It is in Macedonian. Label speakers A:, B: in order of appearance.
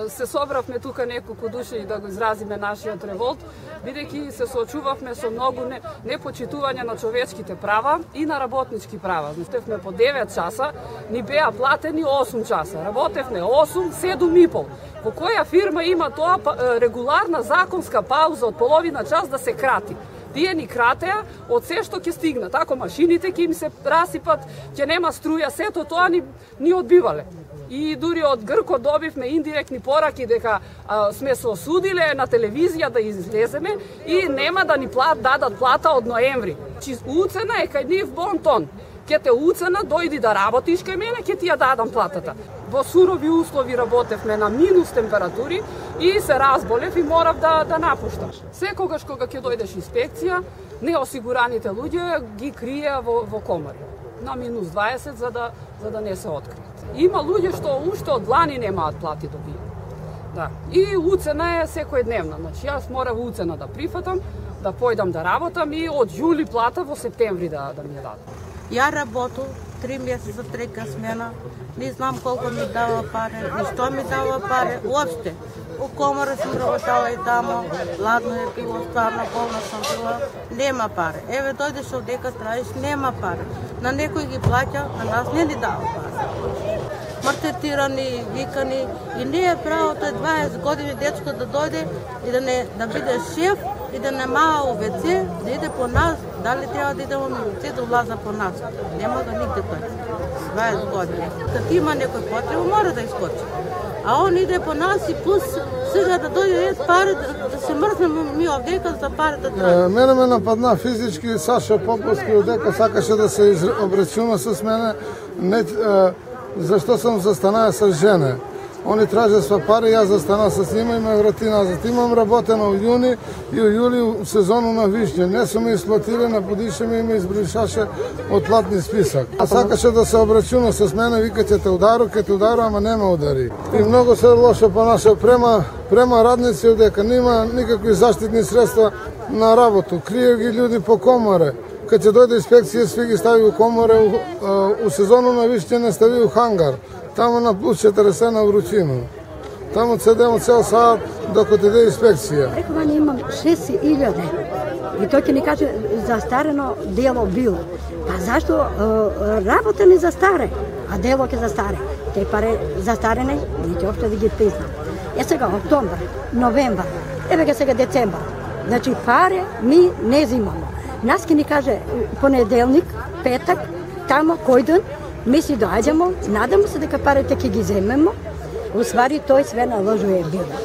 A: Се собравме тука неколку души да го изразиме нашиот револт, бидејќи се соочувавме со многу непочитување на човечките права и на работнички права. Работевме по 9 часа, ни беа платени 8 часа. Работевме 8, 7,5. Во која фирма има тоа регуларна законска пауза од половина час да се крати? Тие ни кратеа од се што ќе стигнат. Ако машините ќе им се расипат, ќе нема струја, сето тоа ни одбивале. И дури од Грко добивме индиректни пораки дека сме се осудиле на телевизија да излеземе и нема да ни дадат плата од ноември. Уцена е кај нив бонтон. Ке те уцена, дојди да работиш кај мене, ќе ти ја дадам платата. Во сурови услови работевме на минус температури и се разболев и морав да напуштам. Секогаш кога ќе дојдеш инспекција, неосигураните луѓе ги крие во комори на минус 20 за да не се откријат. Има луѓе што уште од лани немаат плати добијат. Да. И уцена е секојдневна. Значи јас морав уцена да прифатам, да појдам да работам и од јули плата во септември да ми ја дадат.
B: Ја работу 3 месеца трека смена, не знам колку ми дава паре, ни што ми дава паре, уопште. У комора сум работала и тамо, ладно е било, стварно болна сум била, нема паре. Еве дојдеш овдека траиш, нема паре. На некој ги плаќа, на нас не ни дава паре. Мартетирани, викани и не е право тој 20 години дечко да дојде и да биде шеф и да нема у ВЦ, да иде по нас, дали треба да идемо у ВЦ да влаза по нас. Нема да нигде тој. 20 години. Като има некој потреба, мора да искочи. А он иде по нас и плюс сега да дојде пари, да се мрзнеме ми овдека за пари да треба.
C: Мене ме нападна физички Саша Поповски овдека, сакаше да се обрачуна с мене, зашто сам застанаа с жене. Они тражат сва пари, јас застана с нима и ме врати назад. Имам работено у јуни и у јули у сезону на вишње. Не сум ме исплатиле, подише ми и ме избришаше од платни список. А сакаше да се обрачуна с мене, вика ќе те удару, ама не ме удари. И многу се лошо понаша према радници одека, нема никакви заштитни средства на работу. Крие ги луѓе по коморе. Кога ќе дојде инспекција, сви ги стави у коморе, у сезону на вишње не стави у хангар. Тамо на плюс 40 на вручину. Тамо седемо цел саат докато иде инспекција.
D: Рекова ни имам 6.000 и тој ќе ни каже застарено дело било. А зашто работа не застаре, а дело ќе застаре? Те пари застарене, не ќе опште да ги признам. Е сега октомбар, новембар, еве га сега децембар. Значи пари ми не зимамо. Нас ќе ни каже понеделник, петак, тамо кој ден, ми си доаѓамо, надамо се дека парите ќе ги земемо, уствари тој све на ложу е било.